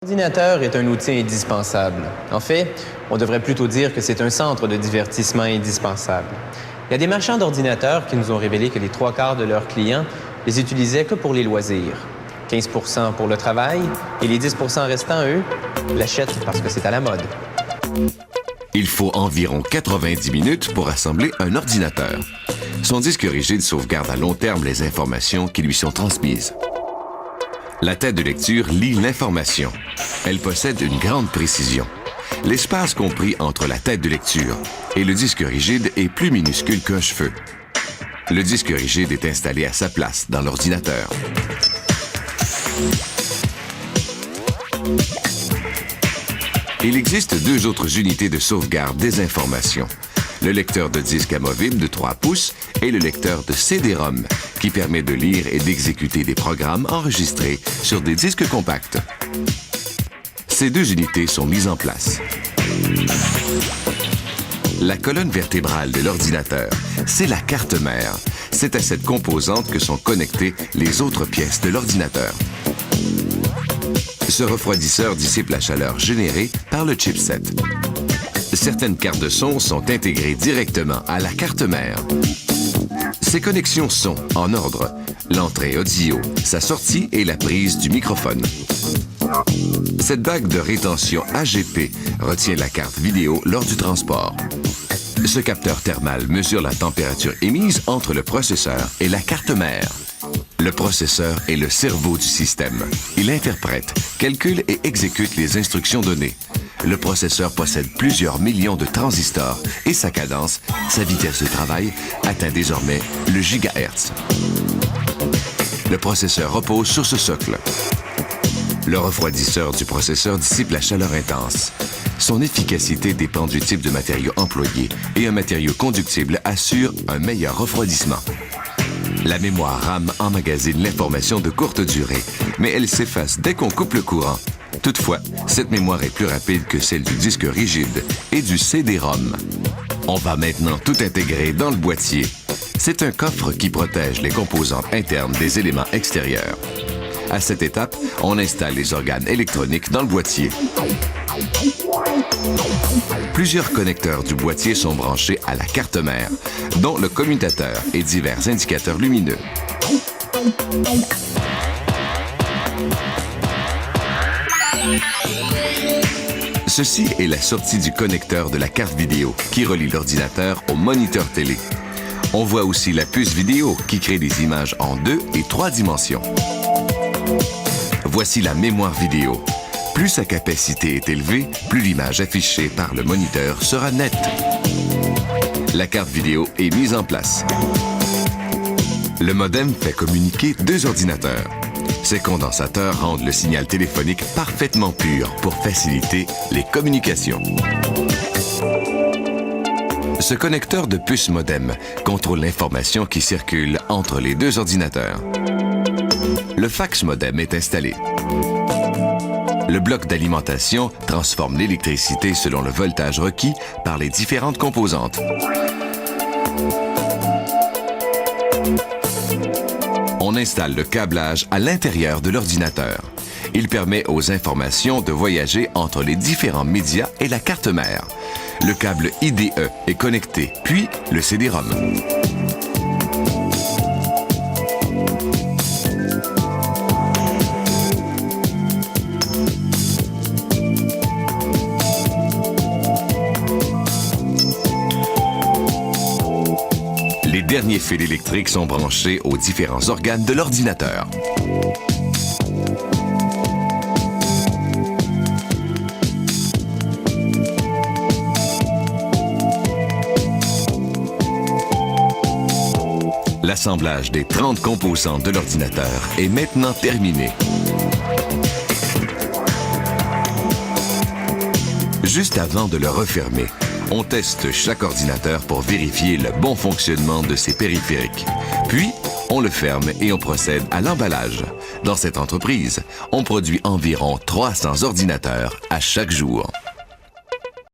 L'ordinateur est un outil indispensable. En fait, on devrait plutôt dire que c'est un centre de divertissement indispensable. Il y a des marchands d'ordinateurs qui nous ont révélé que les 3/4 de leurs clients les utilisaient que pour les loisirs. 15 % pour le travail et les 10 % restants, eux, l'achètent parce que c'est à la mode. Il faut environ 90 minutes pour assembler un ordinateur. Son disque rigide sauvegarde à long terme les informations qui lui sont transmises. La tête de lecture lit l'information. Elle possède une grande précision. L'espace compris entre la tête de lecture et le disque rigide est plus minuscule qu'un cheveu. Le disque rigide est installé à sa place dans l'ordinateur. Il existe deux autres unités de sauvegarde des informations. Le lecteur de disque amovible de 3 pouces et le lecteur de CD-ROM, qui permet de lire et d'exécuter des programmes enregistrés sur des disques compacts. Ces deux unités sont mises en place. La colonne vertébrale de l'ordinateur, c'est la carte mère. C'est à cette composante que sont connectées les autres pièces de l'ordinateur. Ce refroidisseur dissipe la chaleur générée par le chipset. Certaines cartes de son sont intégrées directement à la carte mère. Ces connexions sont en ordre: l'entrée audio, sa sortie et la prise du microphone. Cette bague de rétention AGP retient la carte vidéo lors du transport. Ce capteur thermal mesure la température émise entre le processeur et la carte mère. Le processeur est le cerveau du système. Il interprète, calcule et exécute les instructions données. Le processeur possède plusieurs millions de transistors et sa cadence, sa vitesse de travail, atteint désormais le gigahertz. Le processeur repose sur ce socle. Le refroidisseur du processeur dissipe la chaleur intense. Son efficacité dépend du type de matériau employé et un matériau conductible assure un meilleur refroidissement. La mémoire RAM emmagasine l'information de courte durée, mais elle s'efface dès qu'on coupe le courant. Toutefois, cette mémoire est plus rapide que celle du disque rigide et du CD-ROM. On va maintenant tout intégrer dans le boîtier. C'est un coffre qui protège les composantes internes des éléments extérieurs. À cette étape, on installe les organes électroniques dans le boîtier. Plusieurs connecteurs du boîtier sont branchés à la carte mère, dont le commutateur et divers indicateurs lumineux. Ceci est la sortie du connecteur de la carte vidéo qui relie l'ordinateur au moniteur télé. On voit aussi la puce vidéo qui crée des images en 2 et 3 dimensions. Voici la mémoire vidéo. Plus sa capacité est élevée, plus l'image affichée par le moniteur sera nette. La carte vidéo est mise en place. Le modem fait communiquer deux ordinateurs. Ces condensateurs rendent le signal téléphonique parfaitement pur pour faciliter les communications. Ce connecteur de puce modem contrôle l'information qui circule entre les deux ordinateurs. Le fax modem est installé. Le bloc d'alimentation transforme l'électricité selon le voltage requis par les différentes composantes. On installe le câblage à l'intérieur de l'ordinateur. Il permet aux informations de voyager entre les différents médias et la carte mère. Le câble IDE est connecté, puis le CD-ROM. Les derniers fils électriques sont branchés aux différents organes de l'ordinateur. L'assemblage des 30 composantes de l'ordinateur est maintenant terminé. Juste avant de le refermer, on teste chaque ordinateur pour vérifier le bon fonctionnement de ses périphériques. Puis, on le ferme et on procède à l'emballage. Dans cette entreprise, on produit environ 300 ordinateurs à chaque jour.